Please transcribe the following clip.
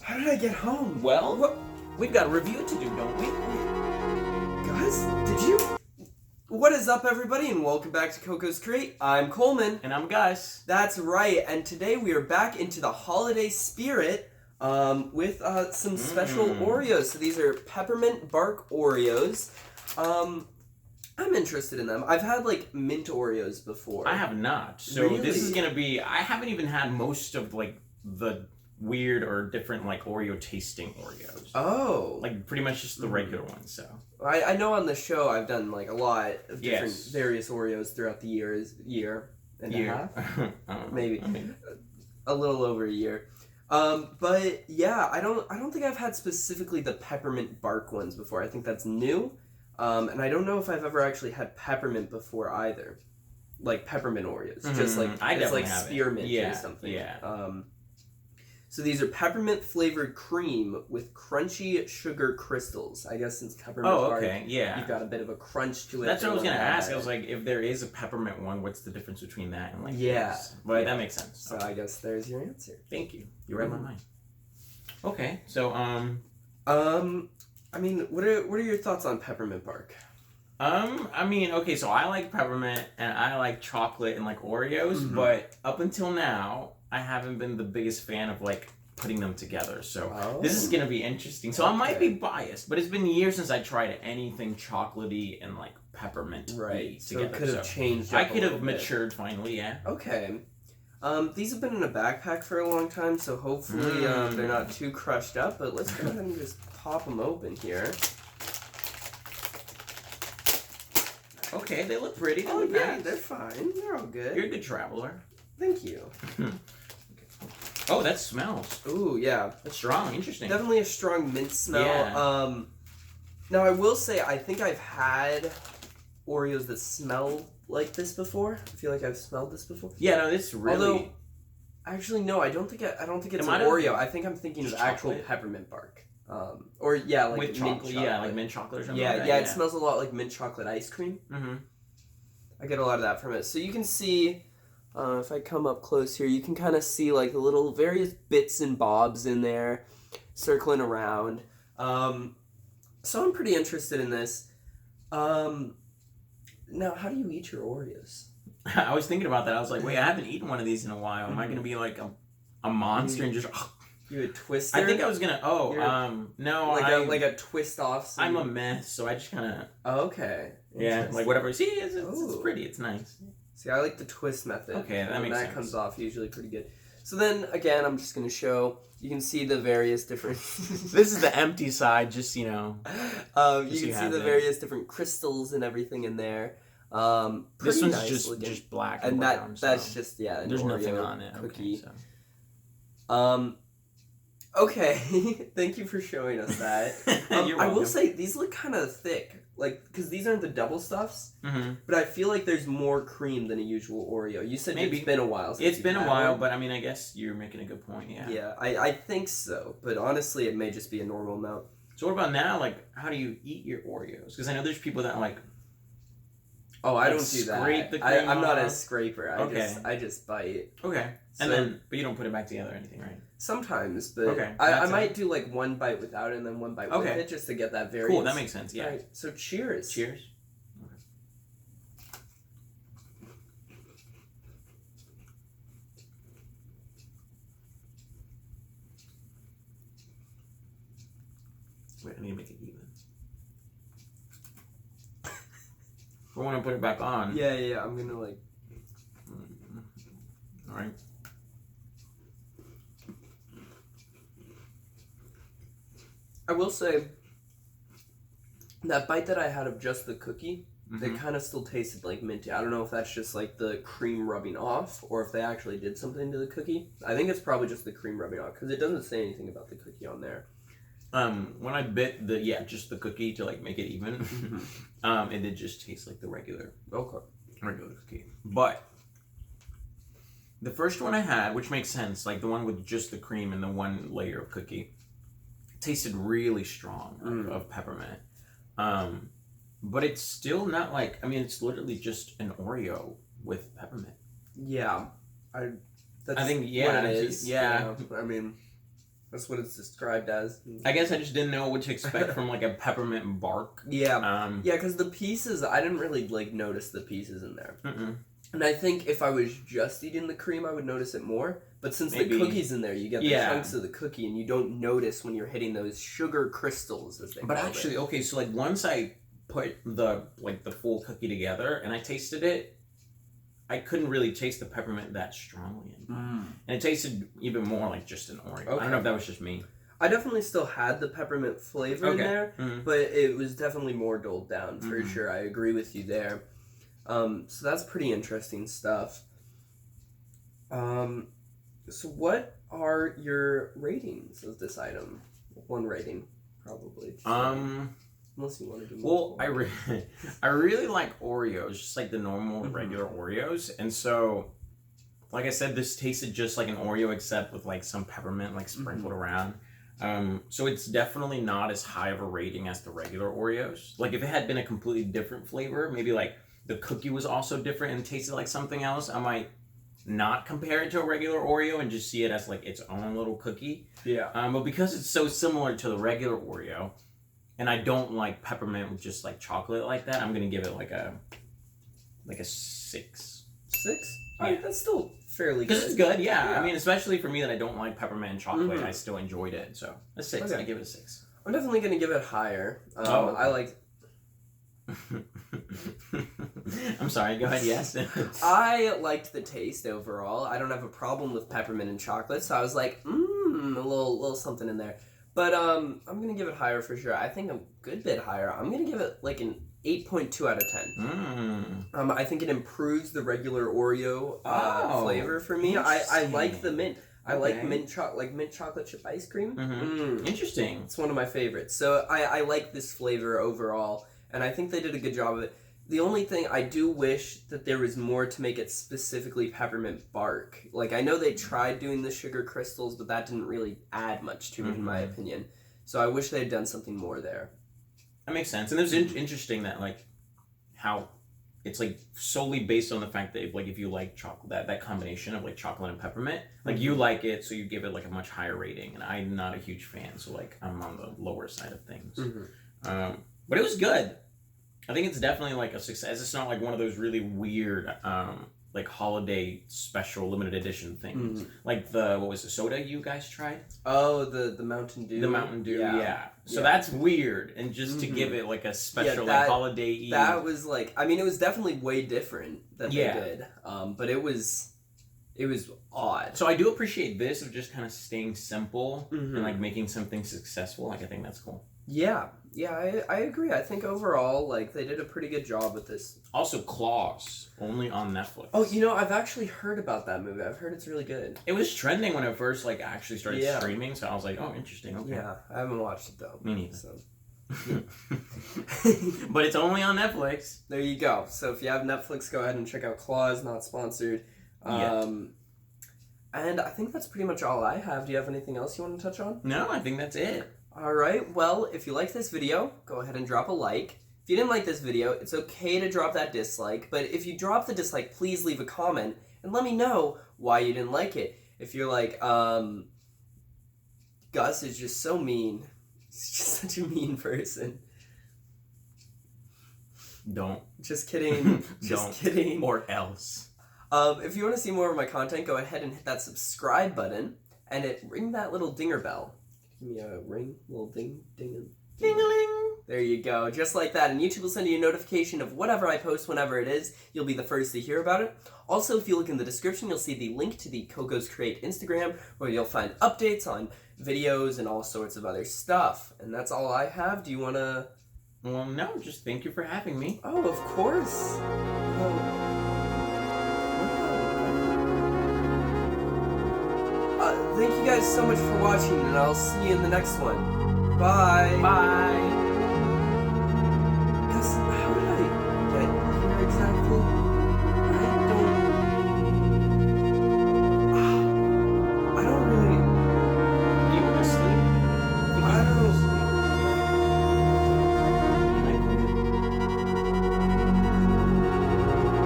How did I get home? Well, we've got a review to do, don't we? Guys, did you? What is up, everybody, and welcome back to Coco's Crate. I'm Coleman. And I'm Gus. That's right, and today we are back into the holiday spirit with some special Oreos. So these are Peppermint Bark Oreos. I'm interested in them. I've had, like, mint Oreos before. I have not. So Really? This is going to be... I haven't even had most of, like, the weird or different, like, Oreo tasting Oreos. Oh. Like, pretty much just the regular ones, so... I know on the show I've done, like, a lot of different various Oreos throughout the year and a half? Maybe. A little over a year. But, yeah, I don't think I've had specifically the Peppermint Bark ones before. I think that's new. And I don't know if I've ever actually had peppermint before either. Like peppermint Oreos. Just like it's like spearmint or something. Yeah. So these are peppermint flavored cream with crunchy sugar crystals. I guess since peppermint bark, you've got a bit of a crunch to it. That's what I was gonna ask. I was like, if there is a peppermint one, what's the difference between that and like this? But that makes sense. So I guess there's your answer. Thank you. You read my mind. Okay, so I mean, what are your thoughts on peppermint bark? I mean, okay, so I like peppermint and I like chocolate and like Oreos, but up until now, I haven't been the biggest fan of like putting them together. So this is gonna be interesting. So I might be biased, but it's been years since I tried anything chocolatey and like peppermint together. So it could have changed. I could have matured finally, yeah. Okay. These have been in a backpack for a long time, so hopefully they're not too crushed up, but let's go ahead and just pop them open here. Okay, they look pretty. They look yeah, nice. They're fine. They're all good. You're a good traveler. Thank you. Oh, that smells. Ooh, yeah. That's strong. Interesting. Definitely a strong mint smell. Yeah. Now, I will say, I think I've had Oreos that smell like this before. I feel like I've smelled this before. Yeah, no, it's really... Although, actually, no, I don't think it's an Oreo. I think I'm thinking of actual peppermint bark. Or, yeah, like with mint chocolate. chocolate. Yeah, like mint chocolate or something Yeah, like that. yeah, it smells a lot like mint chocolate ice cream. I get a lot of that from it. So you can see, if I come up close here, you can kind of see like the little various bits and bobs in there circling around. So I'm pretty interested in this. Now, how do you eat your Oreos? I was thinking about that. I was like, wait, I haven't eaten one of these in a while. Am I going to be like a monster and just... You a twister? I think I was going to... no, like a twist off. So I'm a mess, so I just kind of... Oh, okay. Yeah, like whatever. See, it's pretty. It's nice. See, I like the twist method. Okay, that makes sense. That comes off usually pretty good. So then, again, I'm just going to show... You can see the various different... This is the empty side, just, you know... you can see the various different crystals and everything in there. This one's nice just black and brown. that's just, an there's Oreo nothing on it. cookie. Okay, so. Okay. Thank you for showing us that. I will say, these look kind of thick. Like, because these aren't the double stuffs, but I feel like there's more cream than a usual Oreo. You said it's been a while since it's been a while, but I mean, I guess you're making a good point, yeah. Yeah, I think so, but honestly, it may just be a normal amount. So what about now? Like, how do you eat your Oreos? Because I know there's people that like... Oh, I don't do that. I'm not a scraper. I just bite. Okay. So, but you don't put it back together or anything, right? Sometimes, but I might do like one bite without it and then one bite with it just to get that variance. Cool, that makes sense, yeah. Right, so cheers. Cheers. Okay. Wait, I need to make it even. I want to put it back on. Yeah, I'm gonna like... Alright. I will say, that bite that I had of just the cookie, it kind of still tasted like minty. I don't know if that's just like the cream rubbing off, or if they actually did something to the cookie. I think it's probably just the cream rubbing off, because it doesn't say anything about the cookie on there. When I bit just the cookie to like make it even, it did just taste like the regular cookie. But the first one I had, which makes sense, like the one with just the cream and the one layer of cookie, tasted really strong of peppermint. But it's still not like, I mean, it's literally just an Oreo with peppermint. Yeah. I think what it is. Yeah. I mean, That's what it's described as. I guess I just didn't know what to expect from like a peppermint bark. Yeah. Yeah, because the pieces, I didn't really like notice the pieces in there. And I think if I was just eating the cream, I would notice it more. But since the cookie's in there, you get the chunks of the cookie, and you don't notice when you're hitting those sugar crystals, as they call it. But actually, okay, so like once I put the full cookie together and I tasted it, I couldn't really taste the peppermint that strongly anymore. And it tasted even more like just an Oreo. Okay. I don't know if that was just me. I definitely still had the peppermint flavor in there, but it was definitely more doled down, for sure. I agree with you there. So that's pretty interesting stuff. So what are your ratings of this item? One rating, probably. Unless you want to do more. Well, I really like Oreos, just like the normal regular Oreos. And so, like I said, this tasted just like an Oreo except with like some peppermint like sprinkled around. So it's definitely not as high of a rating as the regular Oreos. Like if it had been a completely different flavor, maybe like the cookie was also different and tasted like something else, I might not compare it to a regular Oreo and just see it as like its own little cookie. Yeah. But because it's so similar to the regular Oreo, and I don't like peppermint with just like chocolate like that, I'm gonna give it like a 6. 6? Yeah. That's still fairly good. Because it's good, yeah. I mean, especially for me that I don't like peppermint and chocolate, I still enjoyed it. So a 6. Okay. I give it a 6. I'm definitely gonna give it higher. I like. I'm sorry, go ahead, yes. I liked the taste overall. I don't have a problem with peppermint and chocolate, so I was like, a little something in there. But I'm going to give it higher for sure. I think a good bit higher. I'm going to give it like an 8.2 out of 10. I think it improves the regular Oreo flavor for me. I like the mint. I like mint chocolate chip ice cream. Interesting. It's one of my favorites. So I like this flavor overall, and I think they did a good job of it. The only thing, I do wish that there was more to make it specifically peppermint bark. Like, I know they tried doing the sugar crystals, but that didn't really add much to it, in my opinion. So I wish they had done something more there. That makes sense. And it was interesting that, like, how it's, like, solely based on the fact that, like, if you like chocolate, that combination of, like, chocolate and peppermint, like, you like it, so you give it, like, a much higher rating. And I'm not a huge fan, so, like, I'm on the lower side of things. But it was good. I think it's definitely like a success. It's not like one of those really weird, like holiday special limited edition things. Like what was the soda you guys tried? Oh, the Mountain Dew. The Mountain Dew, yeah. So that's weird, and just to give it like a special like holiday. That was like, I mean, it was definitely way different than they did. But it was odd. So I do appreciate this of just kind of staying simple and like making something successful. Like I think that's cool. Yeah, I agree. I think overall, like, they did a pretty good job with this. Also, Claws, only on Netflix. Oh, I've actually heard about that movie. I've heard it's really good. It was trending when it first, like, actually started streaming, so I was like, oh, interesting, okay. Yeah, I haven't watched it, though. Me neither. So. But it's only on Netflix. There you go. So if you have Netflix, go ahead and check out Claws, not sponsored. And I think that's pretty much all I have. Do you have anything else you want to touch on? No, I think that's it. Alright, well, if you like this video, go ahead and drop a like. If you didn't like this video, it's okay to drop that dislike, but if you drop the dislike, please leave a comment and let me know why you didn't like it. If you're like, Gus is just so mean. He's just such a mean person. Don't. Just kidding. Just kidding. Or else. If you want to see more of my content, go ahead and hit that subscribe button and ring that little dinger bell. Give me a ring, little ding-a-ling. There you go, just like that. And YouTube will send you a notification of whatever I post whenever it is. You'll be the first to hear about it. Also, if you look in the description, you'll see the link to the Coco's Create Instagram, where you'll find updates on videos and all sorts of other stuff. And that's all I have. Do you want to... Well, no, just thank you for having me. Oh, of course. Thank you guys so much for watching, and I'll see you in the next one. Bye. Bye.